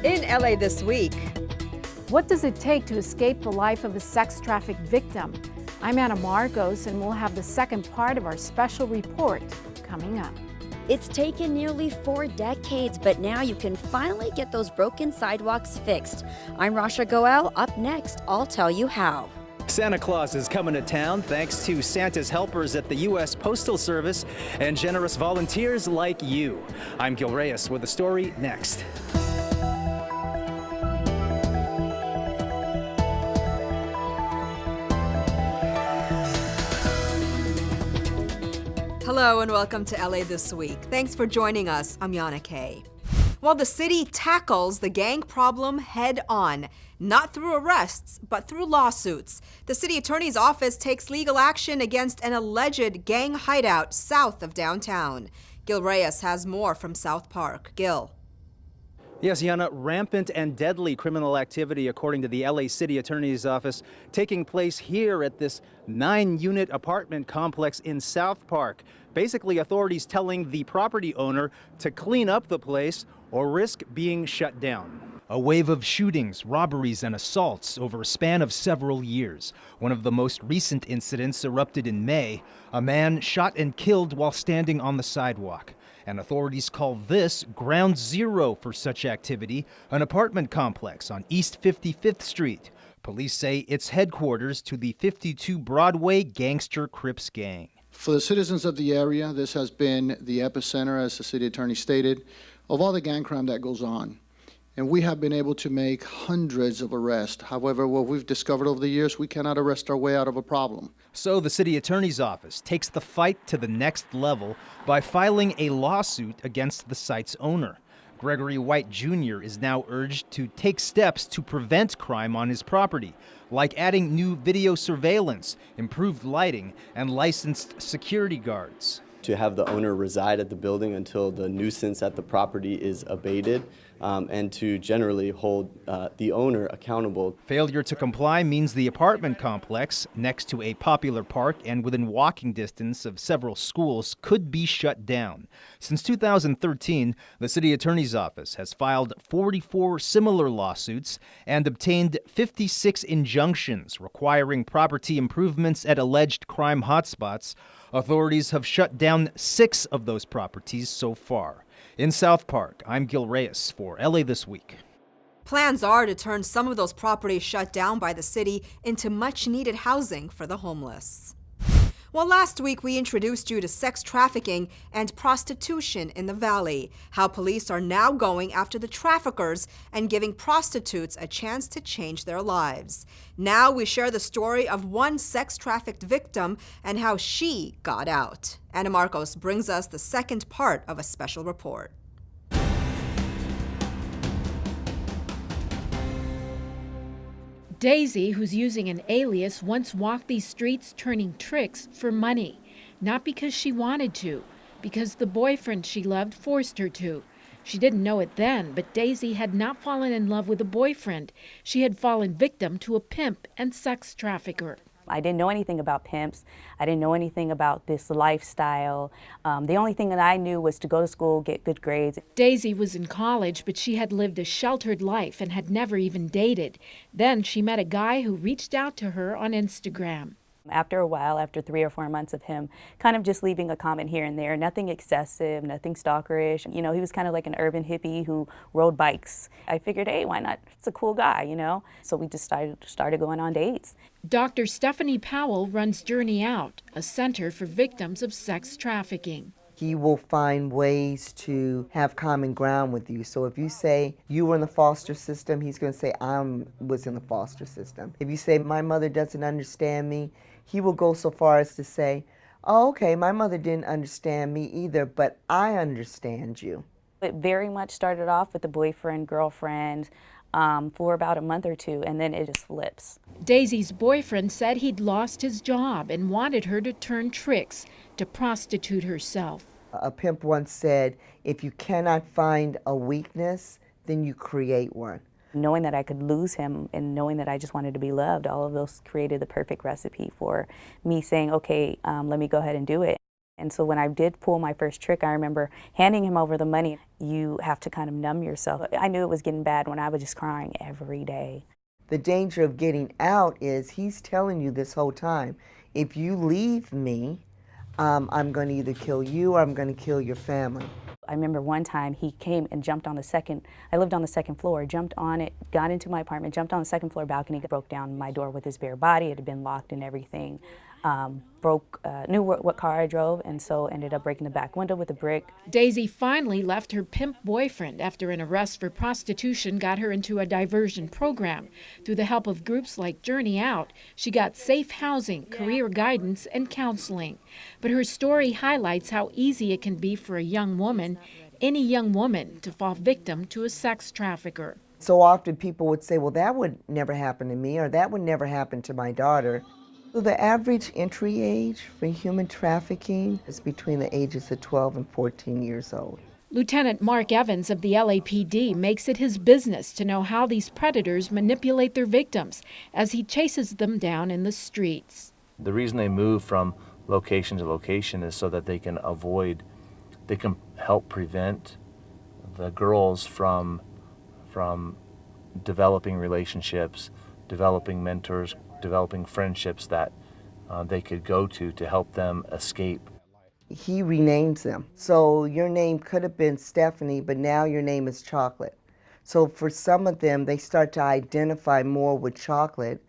In LA this week. What does it take to escape the life of a sex trafficked victim? I'm Anna Marcos, and we'll have the second part of our special report coming up. It's taken nearly 4 decades, but now you can finally get those broken sidewalks fixed. I'm Rasha Goel. Up next, I'll tell you how. Santa Claus is coming to town thanks to Santa's helpers at the U.S. Postal Service and generous volunteers like you. I'm Gil Reyes with the story next. Hello and welcome to LA This Week. Thanks for joining us. I'm Yana Kay. While the city tackles the gang problem head on, not through arrests, but through lawsuits, the city attorney's office takes legal action against an alleged gang hideout south of downtown. Gil Reyes has more from South Park. Gil. Yes, Yana, rampant and deadly criminal activity, according to the LA City Attorney's Office, taking place here at this 9-unit apartment complex in South Park. Basically, authorities telling the property owner to clean up the place or risk being shut down. A wave of shootings, robberies, and assaults over a span of several years. One of the most recent incidents erupted in May. A man shot and killed while standing on the sidewalk. And authorities call this ground zero for such activity, an apartment complex on East 55th Street. Police say it's headquarters to the 52 Broadway Gangster Crips gang. For the citizens of the area, this has been the epicenter, as the city attorney stated, of all the gang crime that goes on. And we have been able to make hundreds of arrests. However, what we've discovered over the years, we cannot arrest our way out of a problem. So the city attorney's office takes the fight to the next level by filing a lawsuit against the site's owner. Gregory White Jr. is now urged to take steps to prevent crime on his property, like adding new video surveillance, improved lighting, and licensed security guards. To have the owner reside at the building until the nuisance at the property is abated, and to generally hold the owner accountable. Failure to comply means the apartment complex, next to a popular park and within walking distance of several schools, could be shut down. Since 2013, the city attorney's office has filed 44 similar lawsuits and obtained 56 injunctions requiring property improvements at alleged crime hotspots. Authorities have shut down 6 of those properties so far. In South Park, I'm Gil Reyes for LA This Week. Plans are to turn some of those properties shut down by the city into much-needed housing for the homeless. Well, last week we introduced you to sex trafficking and prostitution in the Valley, how police are now going after the traffickers and giving prostitutes a chance to change their lives. Now we share the story of one sex-trafficked victim and how she got out. Anna Marcos brings us the second part of a special report. Daisy, who's using an alias, once walked these streets turning tricks for money. Not because she wanted to, because the boyfriend she loved forced her to. She didn't know it then, but Daisy had not fallen in love with a boyfriend. She had fallen victim to a pimp and sex trafficker. I didn't know anything about pimps. I didn't know anything about this lifestyle. The only thing that I knew was to go to school, get good grades. Daisy was in college, but she had lived a sheltered life and had never even dated. Then she met a guy who reached out to her on Instagram. After a while, after 3 or 4 months of him kind of just leaving a comment here and there, nothing excessive, nothing stalkerish. You know, he was kind of like an urban hippie who rode bikes. I figured, hey, why not? It's a cool guy, you know? So we just started going on dates. Dr. Stephanie Powell runs Journey Out, a center for victims of sex trafficking. He will find ways to have common ground with you. So if you say you were in the foster system, he's going to say I was in the foster system. If you say my mother doesn't understand me, he will go so far as to say, oh, okay, my mother didn't understand me either, but I understand you. It very much started off with the boyfriend, girlfriend, for about a month or two, and then it just flips. Daisy's boyfriend said he'd lost his job and wanted her to turn tricks to prostitute herself. A pimp once said, if you cannot find a weakness, then you create one. Knowing that I could lose him and knowing that I just wanted to be loved, all of those created the perfect recipe for me saying, okay, let me go ahead and do it. And so when I did pull my first trick, I remember handing him over the money. You have to kind of numb yourself. I knew it was getting bad when I was just crying every day. The danger of getting out is he's telling you this whole time, if you leave me, I'm going to either kill you or I'm going to kill your family. I remember one time he came and jumped on the second, I lived on the second floor, jumped on it, got into my apartment, jumped on the second floor balcony, broke down my door with his bare body. It had been locked and everything. Knew what car I drove, and so ended up breaking the back window with a brick. Daisy finally left her pimp boyfriend after an arrest for prostitution got her into a diversion program. Through the help of groups like Journey Out, she got safe housing, career guidance, and counseling. But her story highlights how easy it can be for a young woman, any young woman, to fall victim to a sex trafficker. So often people would say, well, that would never happen to me, or that would never happen to my daughter. So the average entry age for human trafficking is between the ages of 12 and 14 years old. Lieutenant Mark Evans of the LAPD makes it his business to know how these predators manipulate their victims as he chases them down in the streets. The reason they move from location to location is so that they can help prevent the girls from developing relationships, developing mentors, developing friendships that they could go to help them escape. He renames them. So your name could have been Stephanie, but now your name is Chocolate. So for some of them, they start to identify more with chocolate.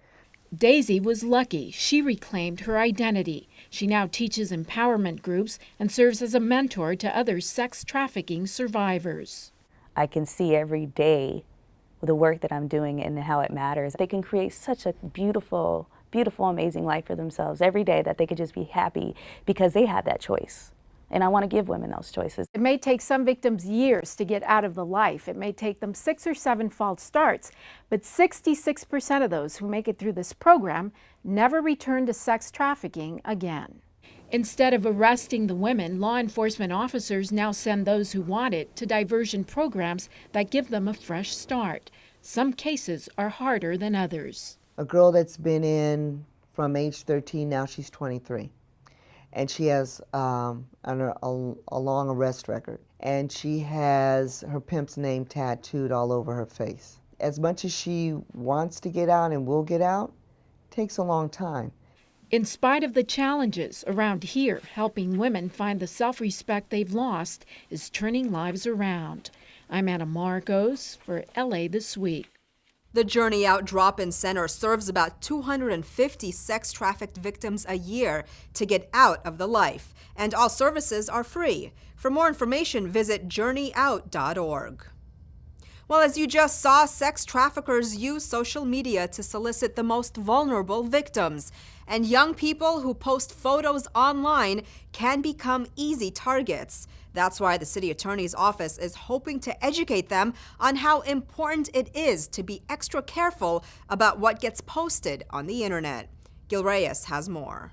Daisy was lucky. She reclaimed her identity. She now teaches empowerment groups and serves as a mentor to other sex trafficking survivors. I can see every day the work that I'm doing and how it matters. They can create such a beautiful, beautiful, amazing life for themselves every day that they could just be happy because they had that choice. And I want to give women those choices. It may take some victims years to get out of the life. It may take them 6 or 7 false starts, but 66% of those who make it through this program never return to sex trafficking again. Instead of arresting the women, law enforcement officers now send those who want it to diversion programs that give them a fresh start. Some cases are harder than others. A girl that's been in from age 13, now she's 23. And she has a long arrest record. And she has her pimp's name tattooed all over her face. As much as she wants to get out and will get out, it takes a long time. In spite of the challenges around here, helping women find the self-respect they've lost is turning lives around. I'm Anna Marcos for LA This Week. The Journey Out Drop-In Center serves about 250 sex-trafficked victims a year to get out of the life, and all services are free. For more information, visit journeyout.org. Well, as you just saw, sex traffickers use social media to solicit the most vulnerable victims. And young people who post photos online can become easy targets. That's why the city attorney's office is hoping to educate them on how important it is to be extra careful about what gets posted on the internet. Gil Reyes has more.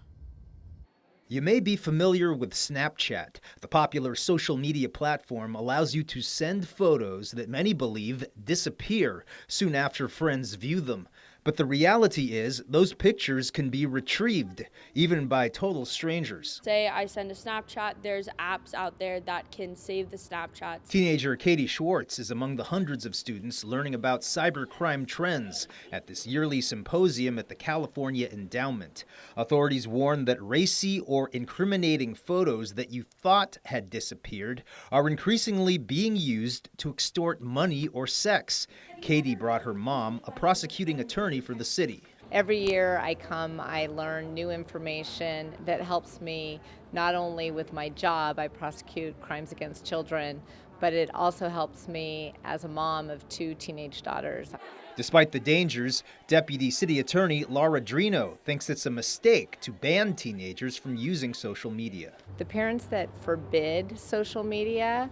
You may be familiar with Snapchat. The popular social media platform allows you to send photos that many believe disappear soon after friends view them. But the reality is those pictures can be retrieved, even by total strangers. Say I send a Snapchat, there's apps out there that can save the Snapchats. Teenager Katie Schwartz is among the hundreds of students learning about cybercrime trends at this yearly symposium at the California Endowment. Authorities warn that racy or incriminating photos that you thought had disappeared are increasingly being used to extort money or sex. Katie brought her mom, a prosecuting attorney for the city. Every year I come, I learn new information that helps me not only with my job, I prosecute crimes against children, but it also helps me as a mom of 2 teenage daughters. Despite the dangers, Deputy City Attorney Laura Drino thinks it's a mistake to ban teenagers from using social media. The parents that forbid social media,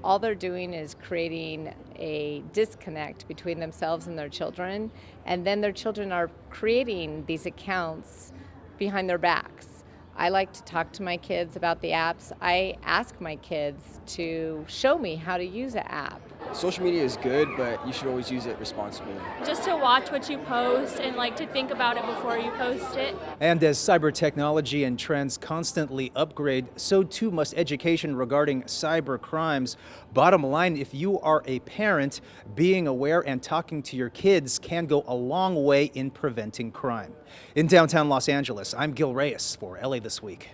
all they're doing is creating a disconnect between themselves and their children, and then their children are creating these accounts behind their backs. I like to talk to my kids about the apps. I ask my kids to show me how to use an app. Social media is good, but you should always use it responsibly. Just to watch what you post and like to think about it before you post it. And as cyber technology and trends constantly upgrade, so too must education regarding cyber crimes. Bottom line, if you are a parent, being aware and talking to your kids can go a long way in preventing crime. In downtown Los Angeles, I'm Gil Reyes for LA This Week.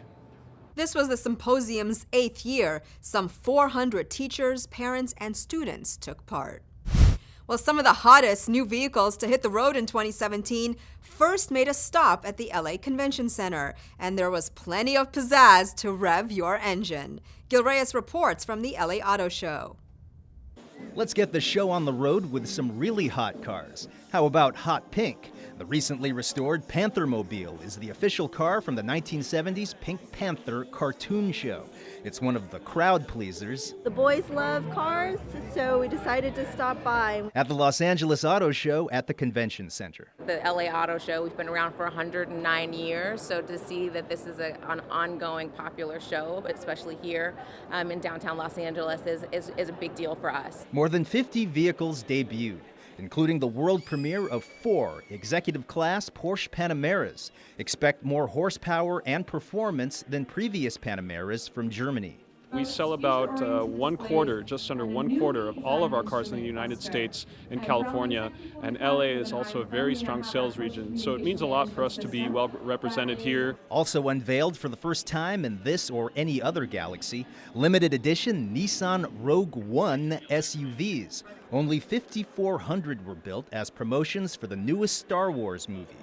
This was the symposium's 8th year. Some 400 teachers, parents, and students took part. Well, some of the hottest new vehicles to hit the road in 2017 first made a stop at the LA Convention Center, and there was plenty of pizzazz to rev your engine. Gil Reyes reports from the LA Auto Show. Let's get the show on the road with some really hot cars. How about Hot Pink? The recently restored Panthermobile is the official car from the 1970s Pink Panther cartoon show. It's one of the crowd pleasers. The boys love cars, so we decided to stop by. At the Los Angeles Auto Show at the Convention Center. The LA Auto Show, we've been around for 109 years, so to see that this is an ongoing popular show, especially here in downtown Los Angeles, is a big deal for us. More than 50 vehicles debuted, including the world premiere of 4 executive-class Porsche Panameras. Expect more horsepower and performance than previous Panameras from Germany. We sell about just under one quarter of all of our cars in the United States and California, and LA is also a very strong sales region, so it means a lot for us to be well represented here. Also unveiled for the first time in this or any other galaxy, limited edition Nissan Rogue One SUVs. Only 5,400 were built as promotions for the newest Star Wars movie.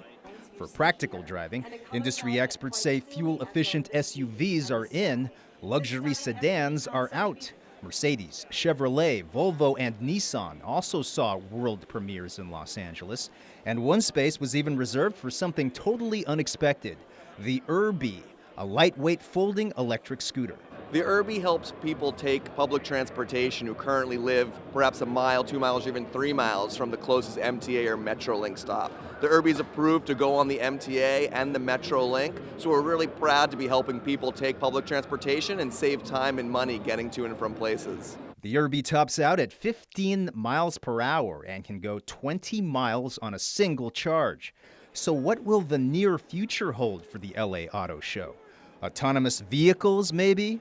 For practical driving, industry experts say fuel-efficient SUVs are in, luxury sedans are out. Mercedes, Chevrolet, Volvo, and Nissan also saw world premieres in Los Angeles, and one space was even reserved for something totally unexpected, the Irby, a lightweight folding electric scooter. The Irby helps people take public transportation who currently live perhaps a mile, 2 miles, or even 3 miles from the closest MTA or Metrolink stop. The Irby is approved to go on the MTA and the Metrolink, so we're really proud to be helping people take public transportation and save time and money getting to and from places. The Irby tops out at 15 miles per hour and can go 20 miles on a single charge. So what will the near future hold for the LA Auto Show? Autonomous vehicles, maybe?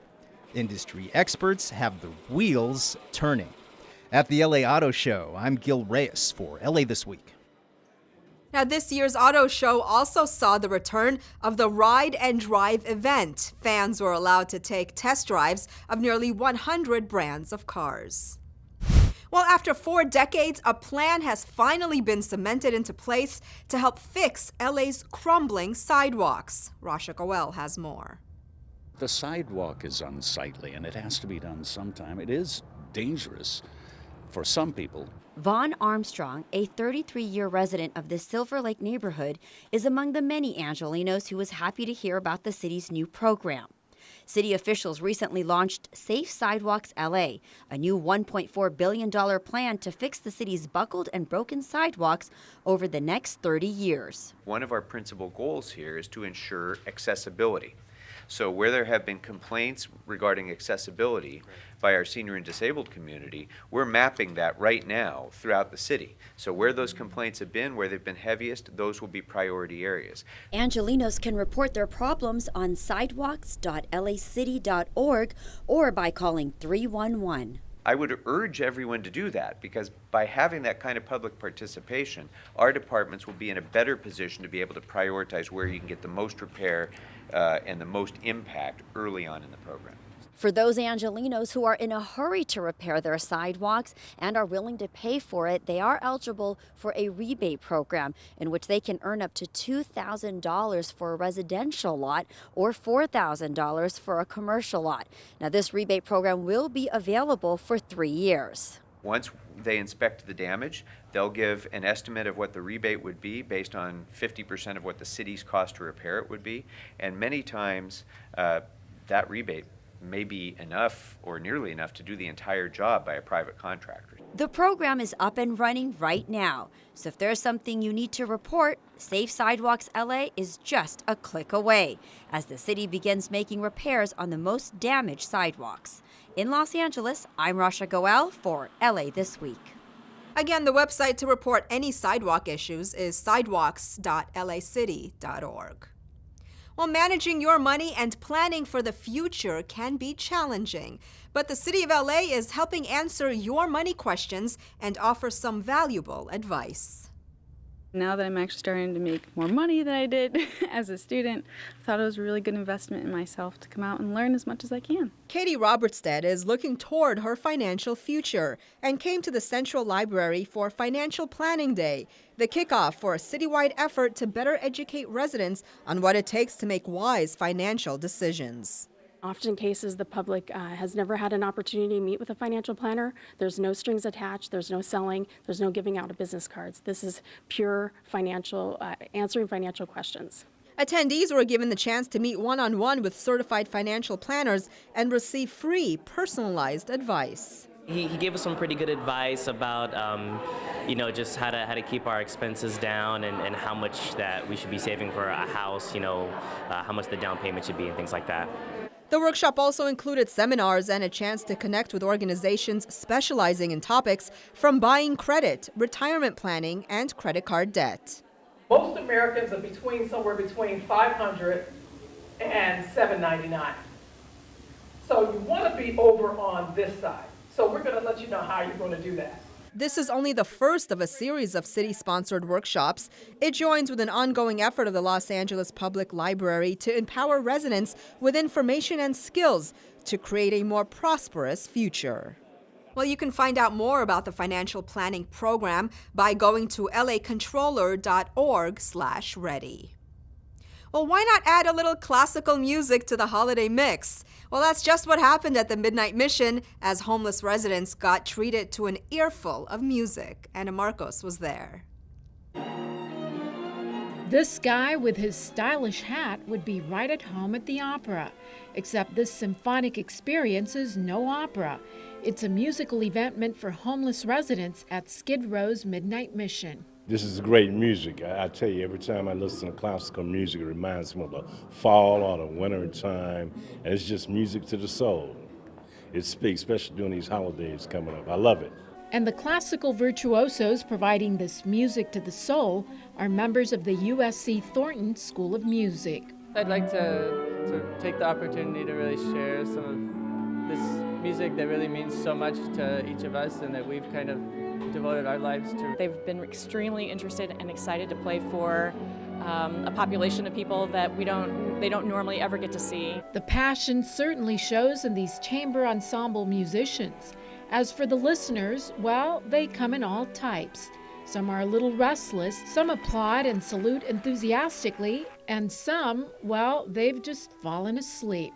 Industry experts have the wheels turning. At the LA Auto Show, I'm Gil Reyes for LA This Week. Now, this year's auto show also saw the return of the Ride and Drive event. Fans were allowed to take test drives of nearly 100 brands of cars. Well, after 4 decades, a plan has finally been cemented into place to help fix LA's crumbling sidewalks. Rasha Goel has more. The sidewalk is unsightly, and it has to be done sometime. It is dangerous for some people. Vaughn Armstrong, a 33-year resident of the Silver Lake neighborhood, is among the many Angelinos who was happy to hear about the city's new program. City officials recently launched Safe Sidewalks LA, a new $1.4 billion plan to fix the city's buckled and broken sidewalks over the next 30 years. One of our principal goals here is to ensure accessibility. So where there have been complaints regarding accessibility by our senior and disabled community, we're mapping that right now throughout the city. So where those complaints have been, where they've been heaviest, those will be priority areas. Angelinos can report their problems on sidewalks.lacity.org or by calling 311. I would urge everyone to do that, because by having that kind of public participation, our departments will be in a better position to be able to prioritize where you can get the most repair and the most impact early on in the program. For those Angelinos who are in a hurry to repair their sidewalks and are willing to pay for it, they are eligible for a rebate program in which they can earn up to $2,000 for a residential lot or $4,000 for a commercial lot. Now, this rebate program will be available for 3 years. Once they inspect the damage, they'll give an estimate of what the rebate would be based on 50% of what the city's cost to repair it would be. And many times that rebate may be enough or nearly enough to do the entire job by a private contractor. The program is up and running right now, so if there's something you need to report, Safe Sidewalks LA is just a click away as the city begins making repairs on the most damaged sidewalks. In Los Angeles, I'm Rasha Goel for LA This Week. Again, the website to report any sidewalk issues is sidewalks.lacity.org. Well, managing your money and planning for the future can be challenging, but the City of LA is helping answer your money questions and offer some valuable advice. Now that I'm actually starting to make more money than I did as a student, I thought it was a really good investment in myself to come out and learn as much as I can. Katie Robertstead is looking toward her financial future and came to the Central Library for Financial Planning Day, the kickoff for a citywide effort to better educate residents on what it takes to make wise financial decisions. Often cases the public has never had an opportunity to meet with a financial planner. There's no strings attached, there's no selling, there's no giving out of business cards. This is pure financial, answering financial questions. Attendees were given the chance to meet one-on-one with certified financial planners and receive free, personalized advice. He gave us some pretty good advice about, just how to keep our expenses down and how much that we should be saving for a house, how much the down payment should be and things like that. The workshop also included seminars and a chance to connect with organizations specializing in topics from buying credit, retirement planning, and credit card debt. Most Americans are somewhere between $500 and $799. So you want to be over on this side. So we're going to let you know how you're going to do that. This is only the first of a series of city-sponsored workshops. It joins with an ongoing effort of the Los Angeles Public Library to empower residents with information and skills to create a more prosperous future. Well, you can find out more about the financial planning program by going to lacontroller.org/ready. Well, why not add a little classical music to the holiday mix? Well, that's just what happened at the Midnight Mission as homeless residents got treated to an earful of music. Anna Marcos was there. This guy with his stylish hat would be right at home at the opera, except this symphonic experience is no opera. It's a musical event meant for homeless residents at Skid Row's Midnight Mission. This is great music. I tell you, every time I listen to classical music, it reminds me of the fall or the winter time, and it's just music to the soul. It speaks, especially during these holidays coming up. I love it. And the classical virtuosos providing this music to the soul are members of the USC Thornton School of Music. I'd like to take the opportunity to really share some of this music that really means so much to each of us and that we've kind of devoted our lives to. They've been extremely interested and excited to play for a population of people that they don't normally ever get to see. The passion certainly shows in these chamber ensemble musicians. As for the listeners, well, they come in all types. Some are a little restless, some applaud and salute enthusiastically, and some, well, they've just fallen asleep.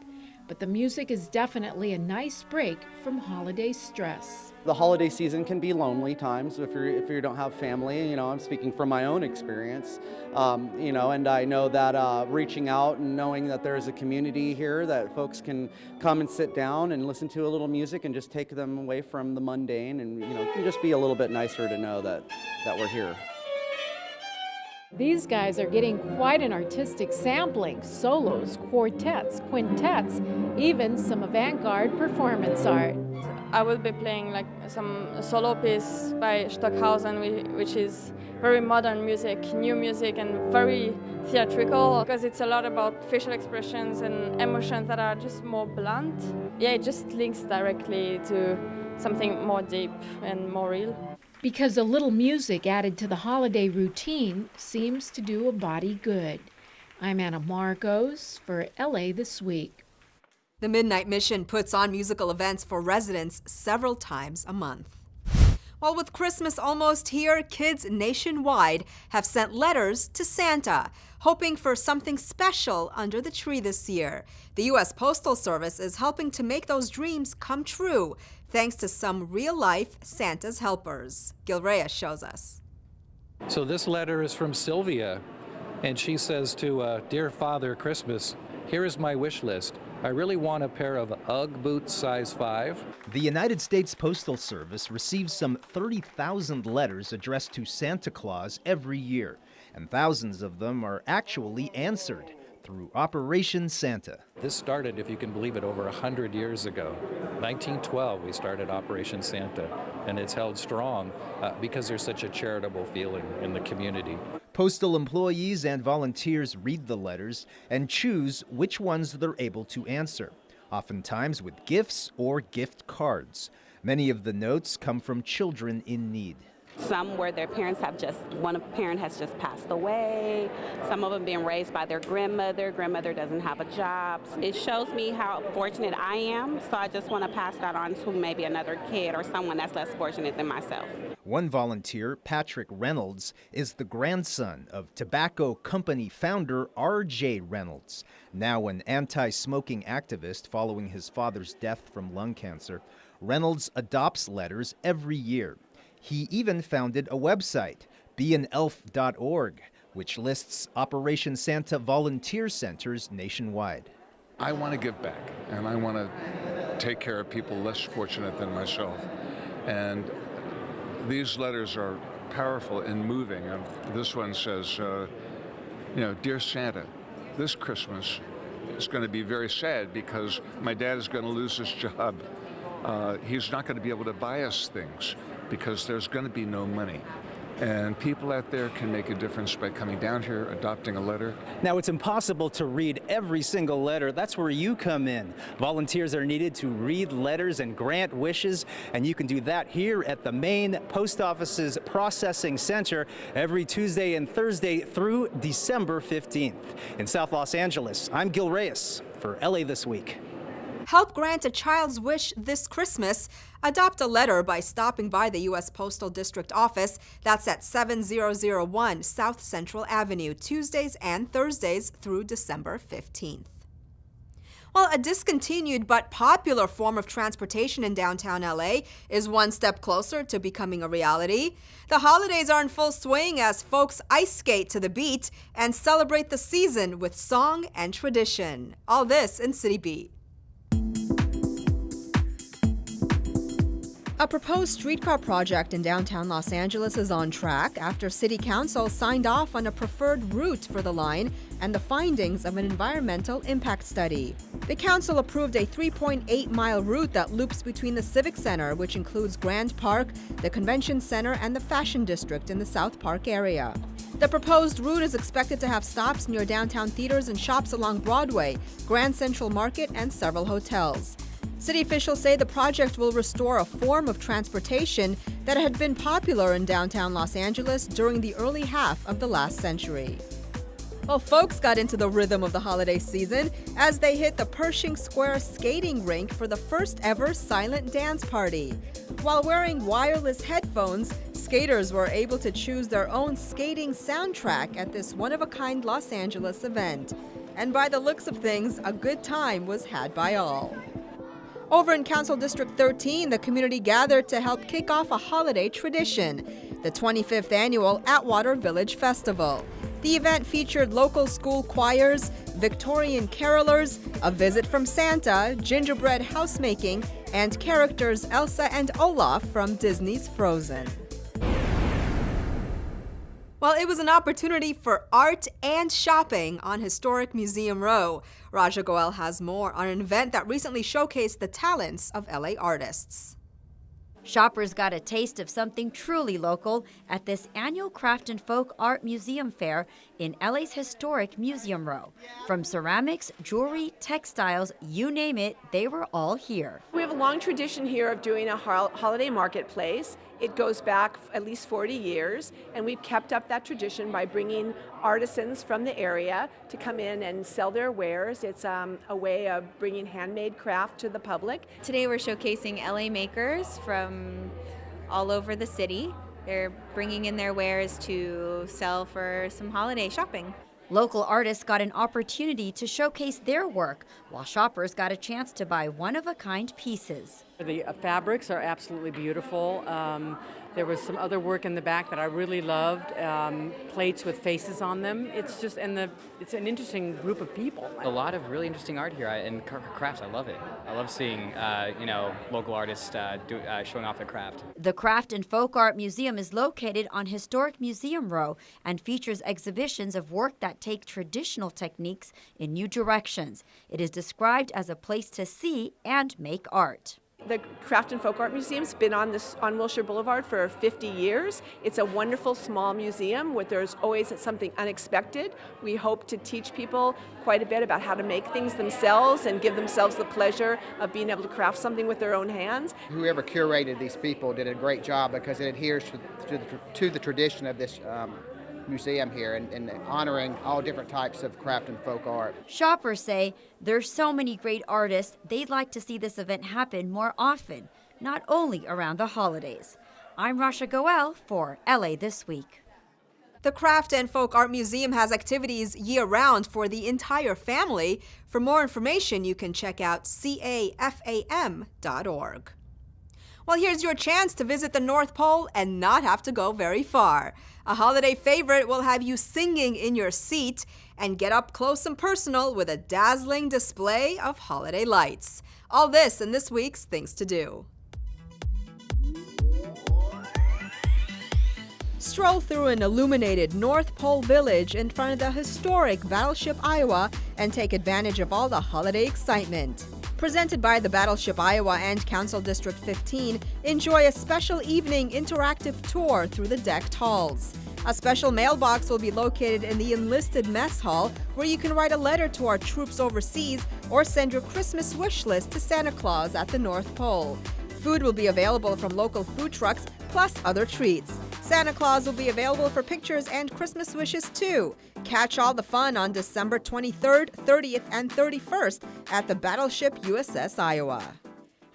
But the music is definitely a nice break from holiday stress. The holiday season can be lonely times if you don't have family. I'm speaking from my own experience. And I know that reaching out and knowing that there's a community here that folks can come and sit down and listen to a little music and just take them away from the mundane, and it can just be a little bit nicer to know that we're here. These guys are getting quite an artistic sampling: solos, quartets, quintets, even some avant-garde performance art. I will be playing like some solo piece by Stockhausen, which is very modern music, new music, and very theatrical, because it's a lot about facial expressions and emotions that are just more blunt. Yeah, it just links directly to something more deep and more real. Because a little music added to the holiday routine seems to do a body good. I'm Anna Marcos for LA This Week. The Midnight Mission puts on musical events for residents several times a month. Well, with Christmas almost here, kids nationwide have sent letters to Santa, hoping for something special under the tree this year. The U.S. Postal Service is helping to make those dreams come true, thanks to some real-life Santa's helpers. Gil Reyes shows us. So this letter is from Sylvia, and she says to Dear Father Christmas, here is my wish list. I really want a pair of Ugg boots size 5. The United States Postal Service receives some 30,000 letters addressed to Santa Claus every year, and thousands of them are actually answered through Operation Santa. This started, if you can believe it, over 100 years ago. 1912 we started Operation Santa, and it's held strong because there's such a charitable feeling in the community. Postal employees and volunteers read the letters and choose which ones they're able to answer, oftentimes with gifts or gift cards. Many of the notes come from children in need. Some where their parents one parent has just passed away, some of them being raised by their grandmother doesn't have a job. It shows me how fortunate I am, so I just want to pass that on to maybe another kid or someone that's less fortunate than myself. One volunteer, Patrick Reynolds, is the grandson of tobacco company founder R.J. Reynolds, now an anti-smoking activist following his father's death from lung cancer. Reynolds adopts letters every year. He even founded a website, beanelf.org, which lists Operation Santa volunteer centers nationwide. I want to give back, and I want to take care of people less fortunate than myself. And these letters are powerful and moving. This one says, Dear Santa, this Christmas is going to be very sad because my dad is going to lose his job. He's not going to be able to buy us things because there's going to be no money. And people out there can make a difference by coming down here, adopting a letter. Now, it's impossible to read every single letter. That's where you come in. Volunteers are needed to read letters and grant wishes, and you can do that here at the main post office's processing center every Tuesday and Thursday through December 15th. In South Los Angeles, I'm Gil Reyes for LA This Week. Help grant a child's wish this Christmas. Adopt a letter by stopping by the U.S. Postal District office. That's at 7001 South Central Avenue, Tuesdays and Thursdays through December 15th. Well, a discontinued but popular form of transportation in downtown LA is one step closer to becoming a reality. The holidays are in full swing as folks ice skate to the beat and celebrate the season with song and tradition. All this in City Beat. A proposed streetcar project in downtown Los Angeles is on track after City Council signed off on a preferred route for the line and the findings of an environmental impact study. The council approved a 3.8-mile route that loops between the Civic Center, which includes Grand Park, the Convention Center, and the Fashion District in the South Park area. The proposed route is expected to have stops near downtown theaters and shops along Broadway, Grand Central Market, and several hotels. City officials say the project will restore a form of transportation that had been popular in downtown Los Angeles during the early half of the last century. Well, folks got into the rhythm of the holiday season as they hit the Pershing Square skating rink for the first ever silent dance party. While wearing wireless headphones, skaters were able to choose their own skating soundtrack at this one-of-a-kind Los Angeles event. And by the looks of things, a good time was had by all. Over in Council District 13, the community gathered to help kick off a holiday tradition, the 25th annual Atwater Village Festival. The event featured local school choirs, Victorian carolers, a visit from Santa, gingerbread housemaking, and characters Elsa and Olaf from Disney's Frozen. Well, it was an opportunity for art and shopping on historic Museum Row. Raja Goel has more on an event that recently showcased the talents of LA artists. Shoppers got a taste of something truly local at this annual Craft and Folk Art Museum Fair in LA's historic Museum Row. From ceramics, jewelry, textiles, you name it, they were all here. We have a long tradition here of doing a holiday marketplace. It goes back at least 40 years, and we've kept up that tradition by bringing artisans from the area to come in and sell their wares. It's a way of bringing handmade craft to the public. Today we're showcasing LA makers from all over the city. They're bringing in their wares to sell for some holiday shopping. Local artists got an opportunity to showcase their work, while shoppers got a chance to buy one-of-a-kind pieces. The fabrics are absolutely beautiful. There was some other work in the back that I really loved, plates with faces on them. It's just, it's an interesting group of people. A lot of really interesting art here and crafts. I love it. I love seeing, local artists showing off their craft. The Craft and Folk Art Museum is located on Historic Museum Row and features exhibitions of work that take traditional techniques in new directions. It is described as a place to see and make art. The Craft and Folk Art Museum's been on Wilshire Boulevard for 50 years. It's a wonderful small museum where there's always something unexpected. We hope to teach people quite a bit about how to make things themselves and give themselves the pleasure of being able to craft something with their own hands. Whoever curated these people did a great job because it adheres to the tradition of this museum here and honoring all different types of craft and folk art. Shoppers say there's so many great artists, they'd like to see this event happen more often, not only around the holidays. I'm Rasha Goel for LA This Week. The Craft and Folk Art Museum has activities year-round for the entire family. For more information, you can check out cafam.org. Well, here's your chance to visit the North Pole and not have to go very far. A holiday favorite will have you singing in your seat and get up close and personal with a dazzling display of holiday lights. All this in this week's Things to Do. Stroll through an illuminated North Pole village in front of the historic Battleship Iowa and take advantage of all the holiday excitement. Presented by the Battleship Iowa and Council District 15, enjoy a special evening interactive tour through the decked halls. A special mailbox will be located in the enlisted mess hall where you can write a letter to our troops overseas or send your Christmas wish list to Santa Claus at the North Pole. Food will be available from local food trucks, plus other treats. Santa Claus will be available for pictures and Christmas wishes too. Catch all the fun on December 23rd, 30th, and 31st at the Battleship USS Iowa.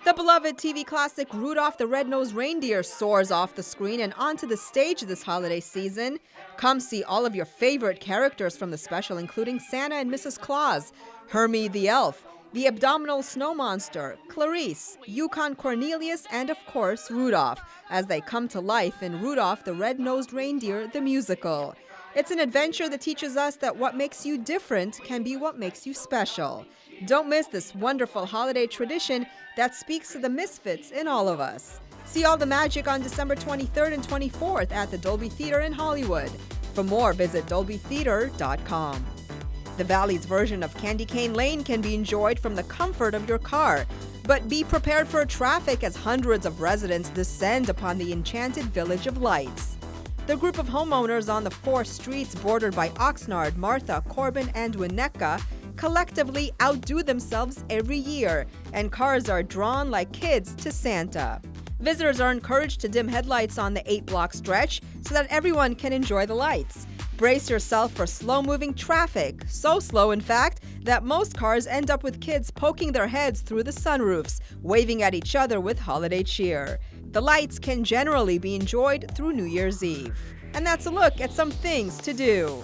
The beloved TV classic Rudolph the Red-Nosed Reindeer soars off the screen and onto the stage this holiday season. Come see all of your favorite characters from the special, including Santa and Mrs. Claus, Hermie the Elf, the Abdominal Snow Monster, Clarice, Yukon Cornelius, and of course Rudolph, as they come to life in Rudolph the Red-Nosed Reindeer, the musical. It's an adventure that teaches us that what makes you different can be what makes you special. Don't miss this wonderful holiday tradition that speaks to the misfits in all of us. See all the magic on December 23rd and 24th at the Dolby Theater in Hollywood. For more, visit dolbytheater.com. The Valley's version of Candy Cane Lane can be enjoyed from the comfort of your car. But be prepared for traffic as hundreds of residents descend upon the enchanted Village of Lights. The group of homeowners on the 4 streets bordered by Oxnard, Martha, Corbin, and Winnetka collectively outdo themselves every year, and cars are drawn like kids to Santa. Visitors are encouraged to dim headlights on the 8-block stretch so that everyone can enjoy the lights. Brace yourself for slow-moving traffic, so slow in fact that most cars end up with kids poking their heads through the sunroofs, waving at each other with holiday cheer. The lights can generally be enjoyed through New Year's Eve. And that's a look at some things to do.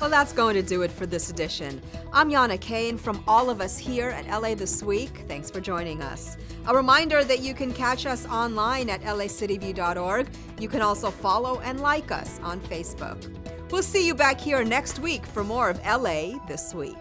Well, that's going to do it for this edition. I'm Yana Kane from all of us here at LA This Week. Thanks for joining us. A reminder that you can catch us online at lacitybea.org. You can also follow and like us on Facebook. We'll see you back here next week for more of LA This Week.